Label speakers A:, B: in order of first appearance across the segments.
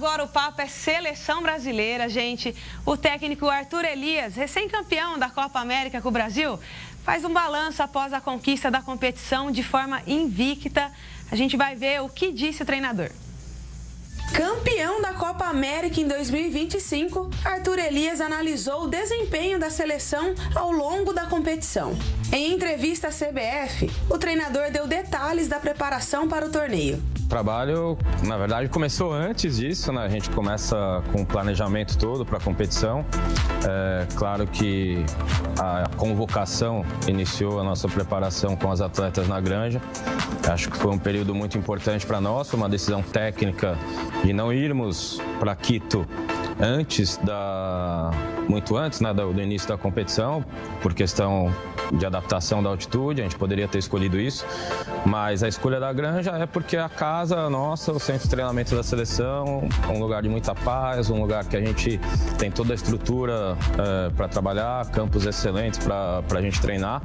A: Agora o papo é seleção brasileira, gente. O técnico Arthur Elias, recém-campeão da Copa América com o Brasil, faz um balanço após a conquista da competição de forma invicta. A gente vai ver o que disse o treinador. Campeão da Copa América em 2025, Arthur Elias analisou o desempenho da seleção ao longo da competição. Em entrevista à CBF, o treinador deu detalhes da preparação para o torneio.
B: O trabalho, na verdade, começou antes disso, né? A gente começa com o planejamento todo para a competição. Claro que a convocação iniciou a nossa preparação com as atletas na Granja. Acho que foi um período muito importante para nós, foi uma decisão técnica de não irmos para Quito muito antes, né, do início da competição, por questão de adaptação da altitude. A gente poderia ter escolhido isso, mas a escolha da Granja é porque a casa nossa, o centro de treinamento da seleção, um lugar de muita paz, um lugar que a gente tem toda a estrutura para trabalhar, campos excelentes para a gente treinar.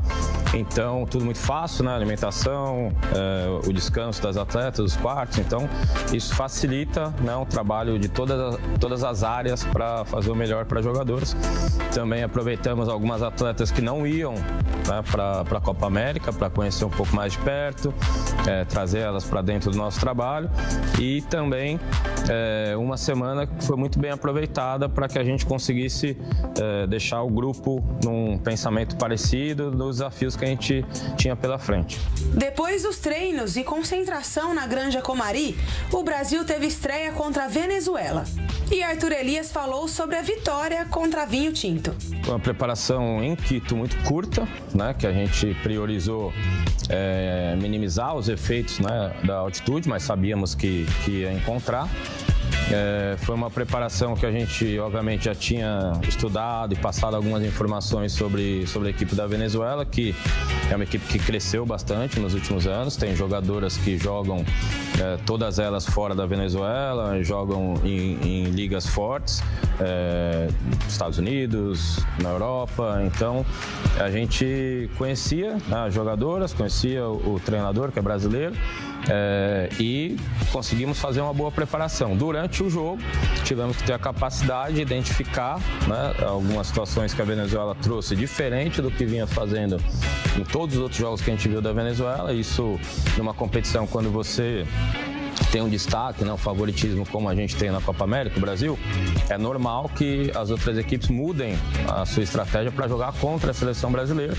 B: Então, tudo muito fácil, né? Alimentação, o descanso das atletas, os quartos. Então, isso facilita, né, o trabalho de todas as áreas para fazer o melhor para jogadores. Também aproveitamos algumas atletas que não iam, né, para a Copa América, para conhecer um pouco mais de perto, trazer elas para dentro do nosso trabalho. E também uma semana que foi muito bem aproveitada para que a gente conseguisse deixar o grupo num pensamento parecido dos desafios que a gente tinha pela frente.
A: Depois dos treinos e concentração na Granja Comari, o Brasil teve estreia contra a Venezuela. E Arthur Elias falou sobre a vitória contra a Vinho Tinto.
B: Uma preparação em Quito muito curta, né, que a gente priorizou minimizar os efeitos, né, da altitude, mas sabíamos que ia encontrar. Foi uma preparação que a gente, obviamente, já tinha estudado e passado algumas informações sobre a equipe da Venezuela, que é uma equipe que cresceu bastante nos últimos anos. Tem jogadoras que jogam, todas elas fora da Venezuela, jogam em ligas fortes, nos Estados Unidos, na Europa. Então, a gente conhecia as jogadoras, conhecia o treinador, que é brasileiro, e conseguimos fazer uma boa preparação. Durante o jogo, tivemos que ter a capacidade de identificar, né, algumas situações que a Venezuela trouxe diferente do que vinha fazendo em todos os outros jogos que a gente viu da Venezuela. Isso numa competição, quando você tem um destaque, né, um favoritismo como a gente tem na Copa América, o Brasil, é normal que as outras equipes mudem a sua estratégia para jogar contra a seleção brasileira.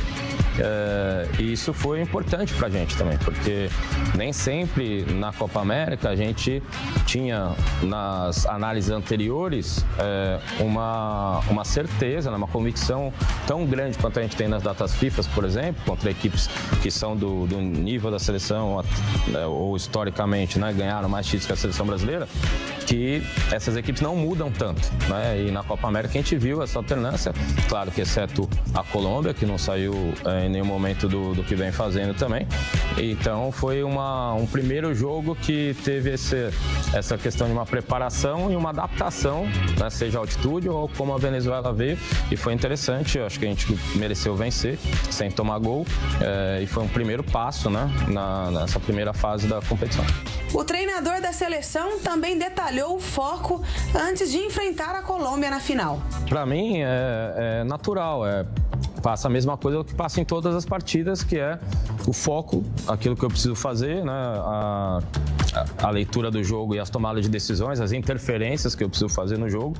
B: E isso foi importante para a gente também, porque nem sempre na Copa América a gente tinha, nas análises anteriores, uma certeza, né, uma convicção tão grande quanto a gente tem nas datas FIFA, por exemplo, contra equipes que são do nível da seleção, ou historicamente, né, ganharam mais títulos que a seleção brasileira, que essas equipes não mudam tanto, né? E na Copa América a gente viu essa alternância, claro que exceto a Colômbia, que não saiu em nenhum momento do que vem fazendo também. Então foi um primeiro jogo que teve essa questão de uma preparação e uma adaptação, né? Seja a altitude ou como a Venezuela veio, e foi interessante. Eu acho que a gente mereceu vencer sem tomar gol, e foi um primeiro passo, né, nessa primeira fase da competição.
A: O treinador da seleção também detalhou o foco antes de enfrentar a Colômbia na final.
B: Para mim é natural, passa a mesma coisa que passa em todas as partidas, que é o foco, aquilo que eu preciso fazer, né? A leitura do jogo e as tomadas de decisões, as interferências que eu preciso fazer no jogo.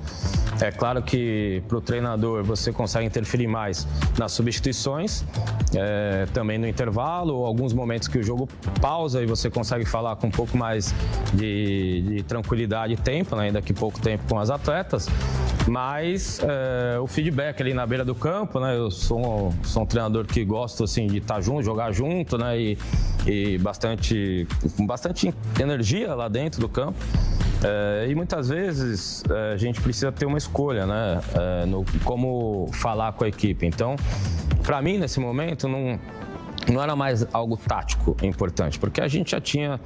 B: É claro que para o treinador você consegue interferir mais nas substituições, também no intervalo, ou alguns momentos que o jogo pausa e você consegue falar com um pouco mais de tranquilidade e tempo, né? Ainda que pouco tempo com as atletas. Mas o feedback ali na beira do campo, né? Eu sou um treinador que gosto, assim, de estar junto, jogar junto, né? E com bastante energia lá dentro do campo. E muitas vezes a gente precisa ter uma escolha, né? Como falar com a equipe. Então, para mim, nesse momento, não era mais algo tático importante, porque a gente já tinha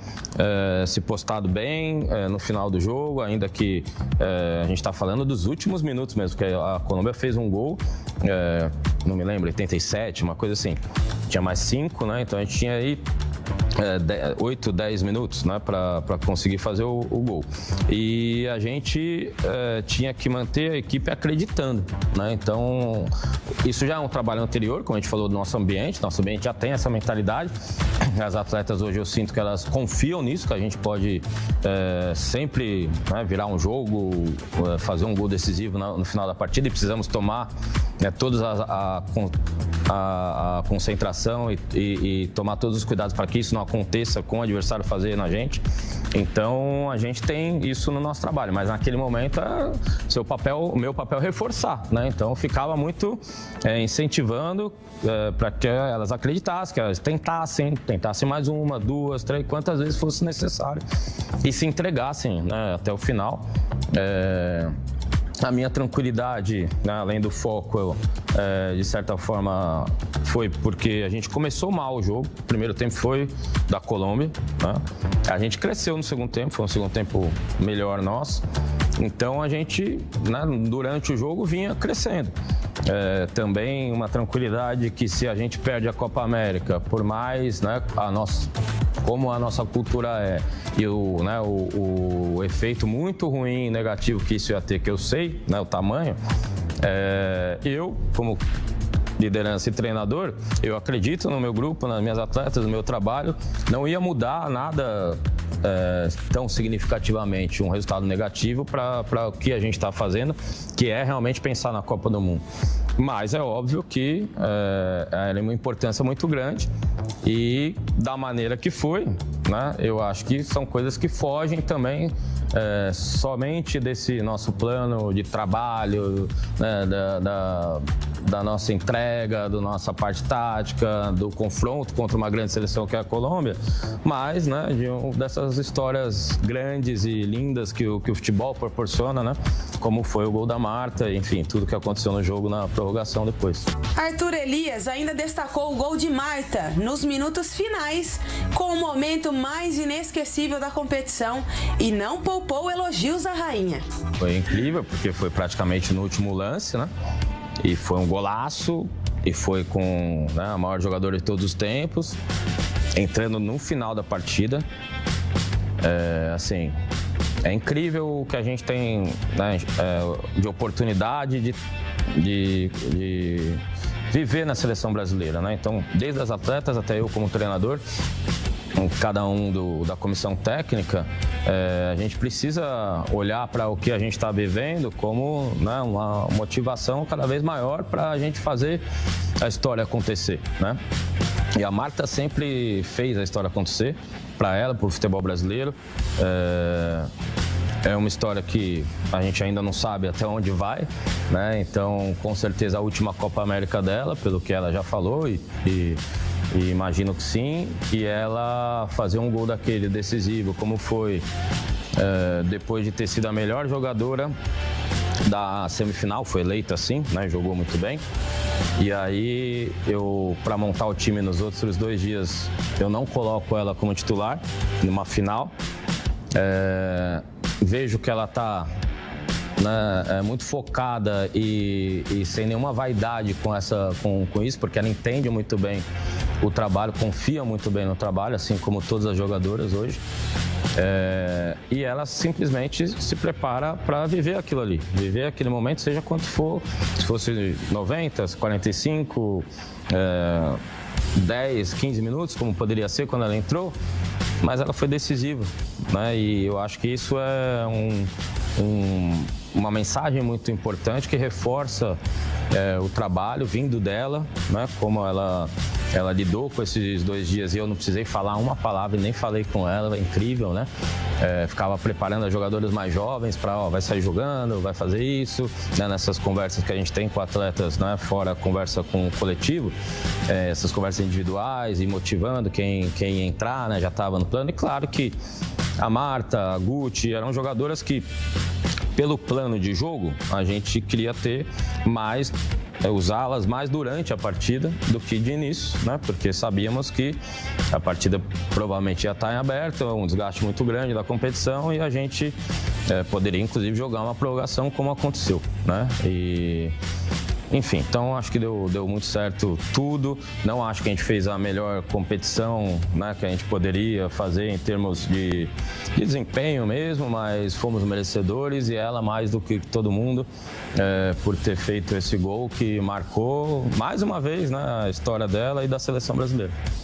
B: se postado bem no final do jogo, ainda que a gente está falando dos últimos minutos mesmo, porque a Colômbia fez um gol, não me lembro, 87, uma coisa assim, tinha mais 5, né? Então a gente tinha aí 8, 10 minutos, né, para conseguir fazer o gol. E a gente tinha que manter a equipe acreditando, né? Então, isso já é um trabalho anterior, como a gente falou, do nosso ambiente já tem essa mentalidade. As atletas hoje eu sinto que elas confiam nisso, que a gente pode sempre, né, virar um jogo, fazer um gol decisivo no final da partida, e precisamos tomar toda a concentração e tomar todos os cuidados para que isso não aconteça com o adversário fazer na gente. Então a gente tem isso no nosso trabalho, mas naquele momento o meu papel é reforçar, né? Então eu ficava muito incentivando para que elas acreditassem, que elas tentassem mais uma, 2, 3, quantas vezes fosse necessário, e se entregassem, né, até o final. A minha tranquilidade, né, além do foco, de certa forma, foi porque a gente começou mal o jogo. O primeiro tempo foi da Colômbia, né? A gente cresceu no segundo tempo, foi um segundo tempo melhor nosso. Então a gente, né, durante o jogo, vinha crescendo. Também uma tranquilidade que, se a gente perde a Copa América, por mais, né, como a nossa cultura e o efeito muito ruim e negativo que isso ia ter, que eu sei, né, o tamanho, eu, como liderança e treinador, eu acredito no meu grupo, nas minhas atletas, no meu trabalho, não ia mudar nada tão significativamente um resultado negativo para o que a gente está fazendo, que é realmente pensar na Copa do Mundo. Mas é óbvio que era uma importância muito grande, e da maneira que foi, né, eu acho que são coisas que fogem também somente desse nosso plano de trabalho, né, da nossa entrega, da nossa parte tática, do confronto contra uma grande seleção que é a Colômbia, mas, né, dessas histórias grandes e lindas que o futebol proporciona, né, como foi o gol da Marta, enfim, tudo que aconteceu no jogo na prorrogação depois.
A: Arthur Elias ainda destacou o gol de Marta nos minutos finais, com o momento mais inesquecível da competição, e não poupou elogios à rainha.
B: Foi incrível, porque foi praticamente no último lance, né? E foi um golaço, e foi com, né, a maior jogadora de todos os tempos, entrando no final da partida. Assim, é incrível o que a gente tem, né, de oportunidade de viver na seleção brasileira, né? Então, desde as atletas até eu como treinador, cada um da comissão técnica, a gente precisa olhar para o que a gente está vivendo como, né, uma motivação cada vez maior para a gente fazer a história acontecer, né? E a Marta sempre fez a história acontecer para ela, para o futebol brasileiro. É uma história que a gente ainda não sabe até onde vai, né? Então, com certeza, a última Copa América dela, pelo que ela já falou, e imagino que sim, e ela fazer um gol daquele decisivo, como foi, depois de ter sido a melhor jogadora da semifinal, foi eleita assim, né? Jogou muito bem. E aí, para montar o time nos outros 2 dias, eu não coloco ela como titular numa final. Vejo que ela está, né, muito focada e sem nenhuma vaidade com isso, porque ela entende muito bem o trabalho, confia muito bem no trabalho, assim como todas as jogadoras hoje. E ela simplesmente se prepara para viver aquilo ali, viver aquele momento, seja quanto for, se fosse 90, 45, 10, 15 minutos, como poderia ser quando ela entrou, mas ela foi decisiva, né? E eu acho que isso é uma mensagem muito importante que reforça o trabalho vindo dela, né? Como ela lidou com esses 2 dias, e eu não precisei falar uma palavra, nem falei com ela, é incrível, né? Ficava preparando as jogadoras mais jovens para, vai sair jogando, vai fazer isso, né? Nessas conversas que a gente tem com atletas, né? Fora a conversa com o coletivo, essas conversas individuais, e motivando quem ia entrar, né? Já estava no plano. E claro que a Marta, a Guti, eram jogadoras que, pelo plano de jogo, a gente queria ter mais, usá-las mais durante a partida do que de início, né? Porque sabíamos que a partida provavelmente ia estar em aberto, um desgaste muito grande da competição, e a gente poderia inclusive jogar uma prorrogação, como aconteceu, né? E Enfim, então acho que deu muito certo tudo. Não acho que a gente fez a melhor competição, né, que a gente poderia fazer em termos de desempenho mesmo, mas fomos merecedores e ela mais do que todo mundo por ter feito esse gol que marcou mais uma vez, né, a história dela e da seleção brasileira.